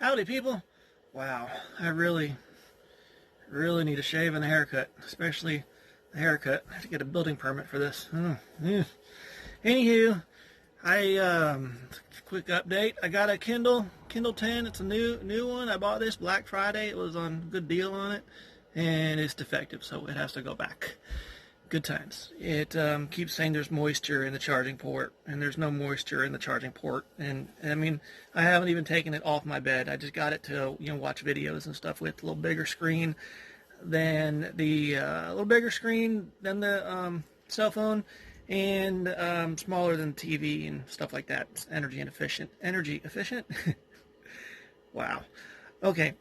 Howdy, people. Wow, I really need a shave and a haircut, especially the haircut. I have to get a building permit for this. Anywho, quick update. I got a Kindle 10. It's a new one. I bought this Black Friday. It was on good deal on it, and it's defective, so it has to go back. Good times. It keeps saying there's moisture in the charging port, and there's no moisture in the charging port. And I mean, I haven't even taken it off my bed. I just got it to watch videos and stuff with a little bigger screen than the cell phone, and smaller than TV and stuff like that. It's energy efficient. Wow. Okay.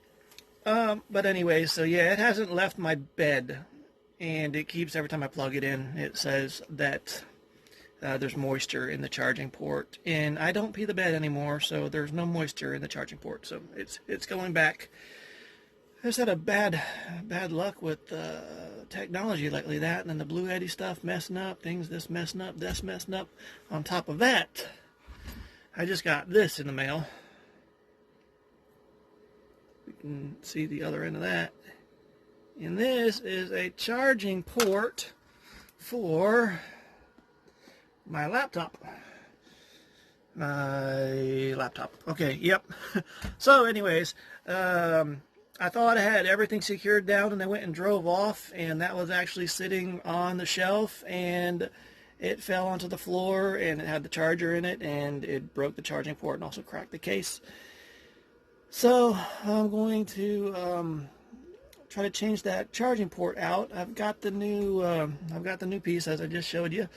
But anyway, so yeah, it hasn't left my bed. And it keeps, every time I plug it in, it says that there's moisture in the charging port. And I don't pee the bed anymore, so there's no moisture in the charging port. So it's going back. I just had a bad luck with technology lately. That and then the Blue Yeti stuff messing up, this messing up. On top of that, I just got this in the mail. You can see the other end of that. And this is a charging port for my laptop. Okay, yep. So anyways, I thought I had everything secured down, and I went and drove off, and that was actually sitting on the shelf, and it fell onto the floor, and it had the charger in it, and it broke the charging port and also cracked the case. So I'm going to try to change that charging port out. I've got the new piece, as I just showed you.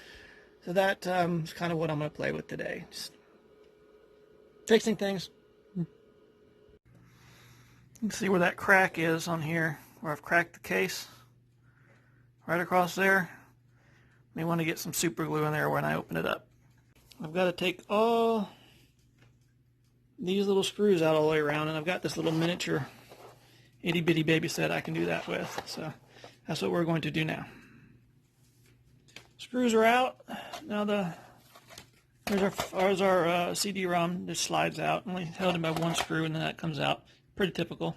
So that is kind of what I'm going to play with today. Just fixing things. You can see where that crack is on here, where I've cracked the case. Right across there. May want to get some super glue in there when I open it up. I've got to take all these little screws out all the way around, and I've got this little miniature itty bitty baby set I can do that with. So that's what we're going to do now. Screws are out. Now there's our CD-ROM. This slides out. Only held in by one screw, and then that comes out. Pretty typical.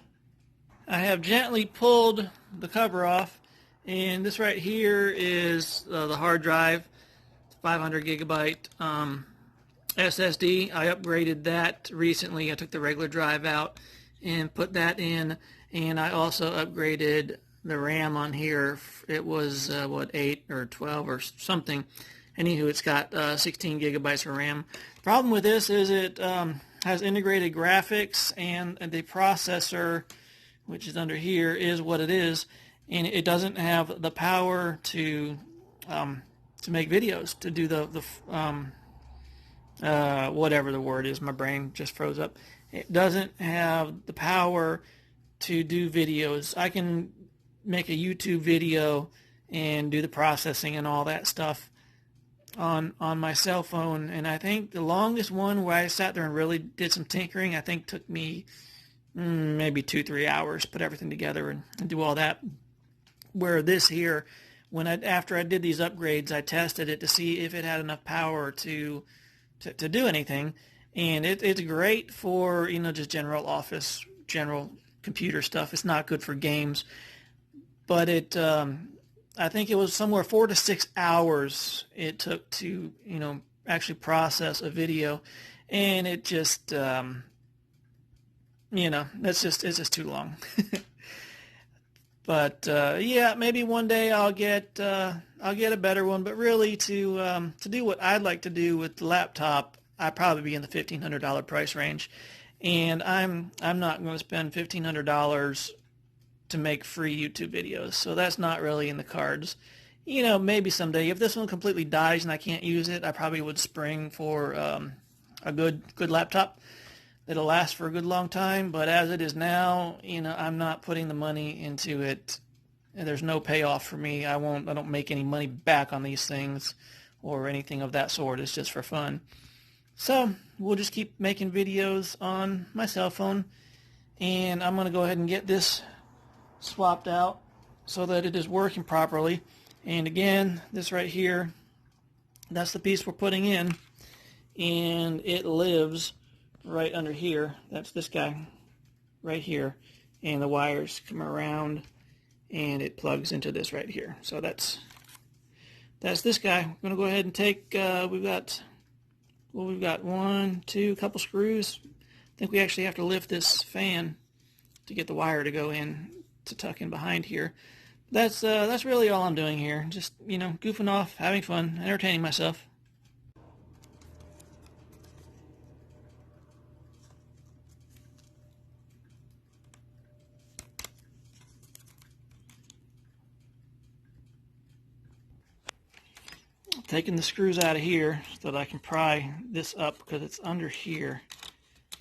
I have gently pulled the cover off, and this right here is the hard drive, 500 gigabyte SSD. I upgraded that recently. I took the regular drive out and put that in. And I also upgraded the RAM on here. It was, 8 or 12 or something. Anywho, it's got 16 gigabytes of RAM. The problem with this is it has integrated graphics, and the processor, which is under here, is what it is. And it doesn't have the power to make videos, to do the whatever the word is. My brain just froze up. It doesn't have the power to do videos. I can make a YouTube video and do the processing and all that stuff on my cell phone, and I think the longest one where I sat there and really did some tinkering, I think took me maybe 2-3 hours, put everything together and do all that. Where this here, after I did these upgrades, I tested it to see if it had enough power to do anything, and it's great for just general office, general computer stuff. It's not good for games, but I think it was somewhere 4 to 6 hours it took to actually process a video, and it just it's just too long. But yeah, maybe one day I'll get a better one, but really to do what I'd like to do with the laptop, I'd probably be in the $1,500 price range. And I'm not going to spend $1,500 to make free YouTube videos, so that's not really in the cards. Maybe someday, if this one completely dies and I can't use it, I probably would spring for a good laptop that'll last for a good long time. But as it is now, I'm not putting the money into it. And there's no payoff for me. I don't make any money back on these things or anything of that sort. It's just for fun. So we'll just keep making videos on my cell phone, and I'm going to go ahead and get this swapped out so that it is working properly. And again, this right here, that's the piece we're putting in, and it lives right under here. That's this guy. right here, and the wires come around and it plugs into this right here. So that's this guy. I'm gonna go ahead and take we've got one, two, couple screws. I think we actually have to lift this fan to get the wire to go in to tuck in behind here. That's really all I'm doing here. Just, you know, goofing off, having fun, entertaining myself. Taking the screws out of here so that I can pry this up because it's under here,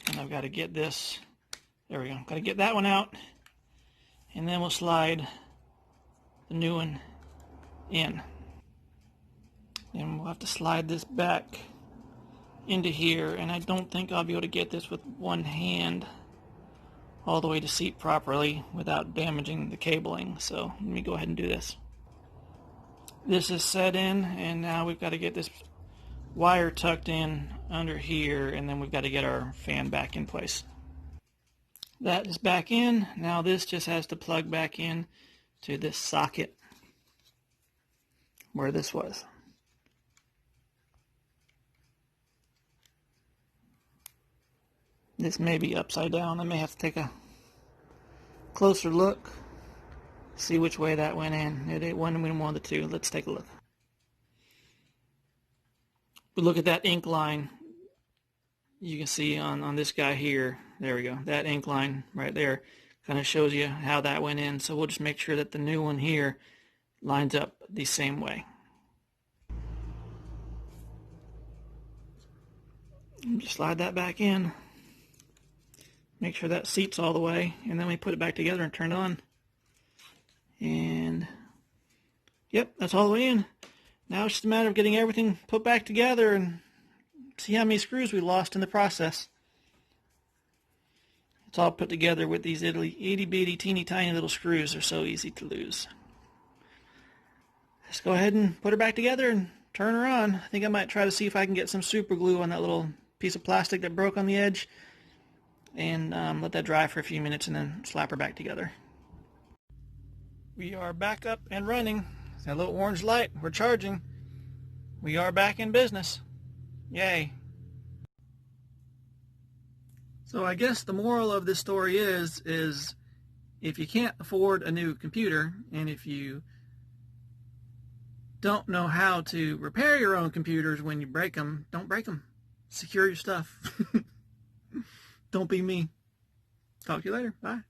and I've got to get this, there we go, got to get that one out, and then we'll slide the new one in, and we'll have to slide this back into here, and I don't think I'll be able to get this with one hand all the way to seat properly without damaging the cabling, so let me go ahead and do this. This is set in, and now we've got to get this wire tucked in under here, and then we've got to get our fan back in place. That is back in. Now this just has to plug back in to this socket where this was. This may be upside down. I may have to take a closer look. See which way that went in. It went in one of the two. Let's take a look. But look at that ink line. You can see on this guy here. There we go. That ink line right there kind of shows you how that went in. So we'll just make sure that the new one here lines up the same way. And just slide that back in. Make sure that seats all the way, and then we put it back together and turn it on. And yep, that's all the way in. Now it's just a matter of getting everything put back together and see how many screws we lost in the process. It's all put together with these itty bitty teeny tiny little screws. They're so easy to lose. Let's go ahead and put her back together and turn her on. I think I might try to see if I can get some super glue on that little piece of plastic that broke on the edge, and let that dry for a few minutes and then slap her back together. We are back up and running. That little orange light, we're charging. We are back in business. Yay. So I guess the moral of this story is if you can't afford a new computer, and if you don't know how to repair your own computers when you break them, don't break them. Secure your stuff. Don't be me. Talk to you later. Bye.